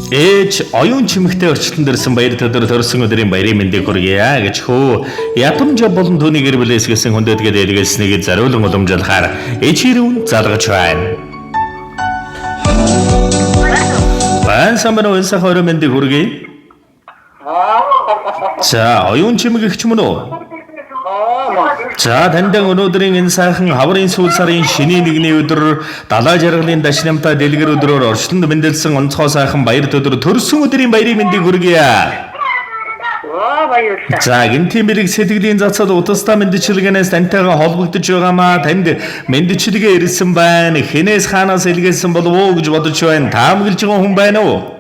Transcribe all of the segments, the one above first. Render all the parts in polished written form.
Ээж оюун чимэгтэй орчлон дэрсэн баяр төдөр төрсөн өдрийн баярын мэндийг хүргье гэж хөө ядамж болон түүний гэр бүлээс гэсэн хүндэтгэл илгээснийг зариулан уламжлахаар ээжирүүн залгаж байна. Байн самбар өнсөх хорон мэндийг хүргье. За оюун чимэг ихч мөн үү? За таньд өнөөдрийн энэ сайхан хаврын сүүл сарын шинийн нэгний өдөр далай жаргалын дашнамтай дэлгэр өдрөөр орчлонд мэндэлсэн онцгой сайхан баяр төдөр төрсөн өдрийн баярын мэндийг хүргье. За гинтийн мэрэг сэтгэлийн зацад утастай мэндчилгээнээс таньтайгаа холбогдож байгаамаа танд мэндчилгээ ирсэн байна. Хинээс хаанаас илгээсэн болов уу гэж бодож байна. Таамаглаж байгаа хүн байна уу?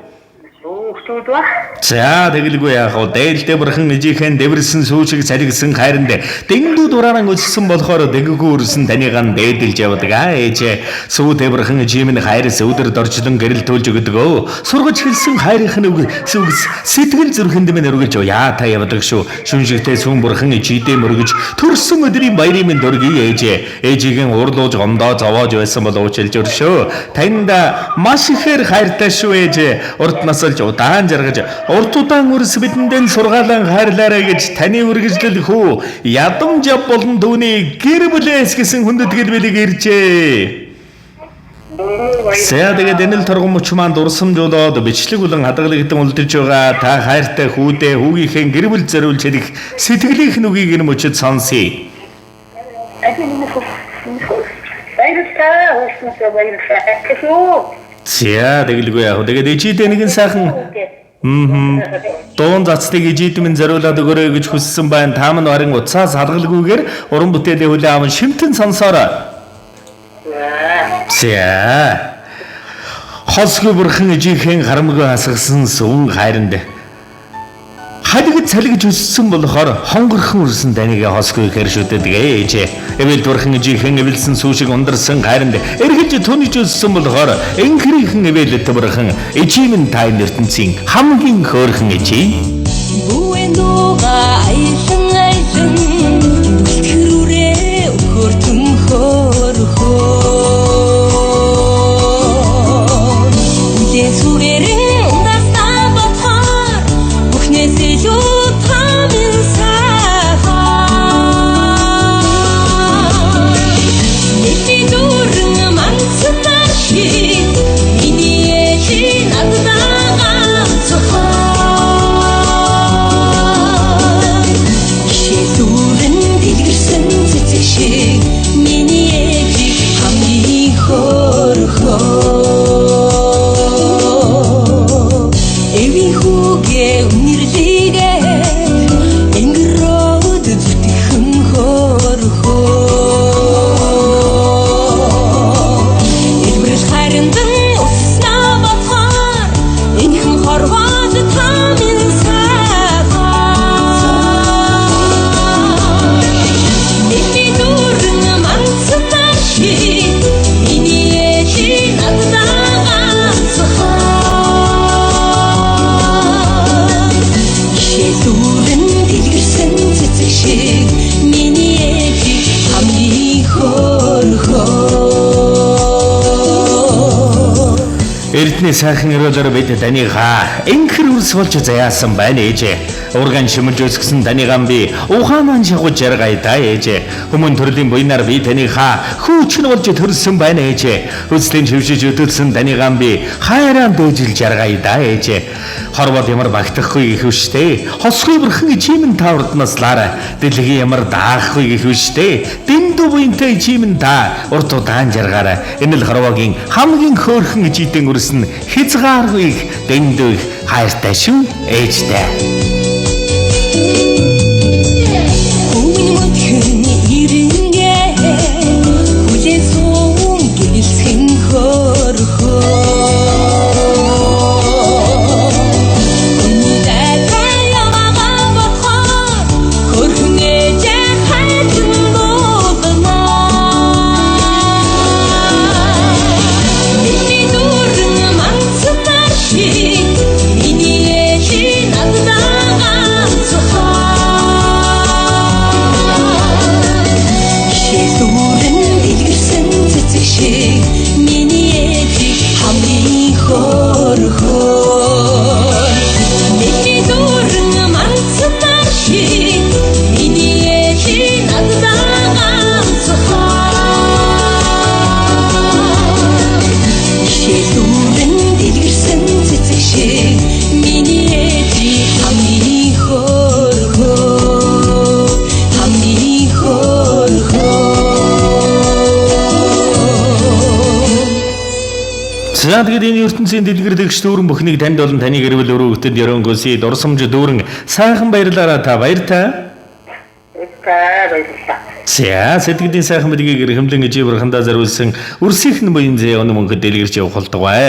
За тэгэлгүй яах вэ? Дээлтэй бурхан ижийнхэн дэвэрсэн сүүчиг цалигсан хайранд дэндүү дураан өссөн болохоор дэнгүү өрсөн танийгаан дээдэлж явдаг ээж. Сүүтэй бурхан ижим нь хайрс өдөр дорчлон гэрэл төлж өгдөг. Сургаж хэлсэн хайрын үг сэтгэл зүрхэнд минь өргөж яа та явдаг шүү. Шүнжигтэй сүүн бурхан ижидээ мөргөж төрсөн өдрийн баярын минь дөргий ээж. Ээжигийн урлууж гомдоо зовоож байсан бол уучлж өршөө. Танд маш ихээр хайртай шүү ээж. Урд насалж удаан жаргаж урт удаан өрс бидэндээ сургаалan хайрлаарай гэж таны үргэлжлэл хүү ядамж болон түүний гэр бүлээс гэсэн хүндэтгэл билиг иржээ. Сэдэгэ дэнэл торгон мөч маань дурсамжуулаад бичлэг болон хадгалагдсан үлдэж байгаа та хайртай хүүдээ хүүгийнхээ гэр бүл зориулж хэлэх сэтгэлийнх нь үгийг нь мөчөд сонсъё. За тэгэлгүй яах вэ? Тэгээд ичидээ нэгэн сайхан Дуун цацтыг ижидмэн зориулаад өгөөрэй гэж хүссэн байна. Та мань харин уцаас хадгалгүйгээр уран бүтээлийн хүлээн аван шимтэн сонсоорой. За. Хосгүй бурхан ижийнхэн харамгүй хасгасан сүн хайранд хадгад цалгиж өссөн болохоор хонгорхон үрсэн данийг хосгүй хэршүүдэд ээж. Эвэл бурхан ижийнхэн эвэлсэн сүүшиг ундарсан хайранд эргэлж түнж өссөн болохоор энхрийнхэн эвэлэт бурхан ижимэн тай ертөнцийн хамгийн хөөрхөн ижи. Бүэнүүга айсан тэрүүрээ хөөртөн хөөрхөө. Эрдний сайхан өрөөлөөр бид танийгаа энхэр үрс болж заяасан байна ээж. Урган шимэлж өсгсөн танийгаан би ухаан маань шагуу жаргая да ээж. Хүмүүн төрлийн буйнаар би танийгаа хүүч нь болж төрсөн байна ээж. Хүслийн шившиж өдөлсөн танийгаан би хайрaan дөөжил жаргая да ээж. Хорвол ямар багтахгүй гэх үштэй. Хосгүй бурхан ичимэн та урднаслаарай. Дэлхий ямар даахгүй гэх үштэй. Дэндүү буйнтай ичимэн та урд удаан жаргаарай. Энэ л хорвогийн хамгийн хөөрхөн ичидэн үрсэн хязгааргүй дэндүү хайртай шүү ээжтэй. Миний ээжи надад За тэгээд энэ ертөнцийн дэлгэр дэгч дүүрэн бүхнийг танд болон таны гэр бүл өрөөгтөнд ёронгоси дурсамж дүүрэн сайхан баярлаараа та баяртай. За сэтгэлийн сайхан мэдгийг эрхэмлэн ижи бурхандаа зориулсан үрсийнхэн буян зэ өнө мөнхөд дэлгэрч явах болдог бай.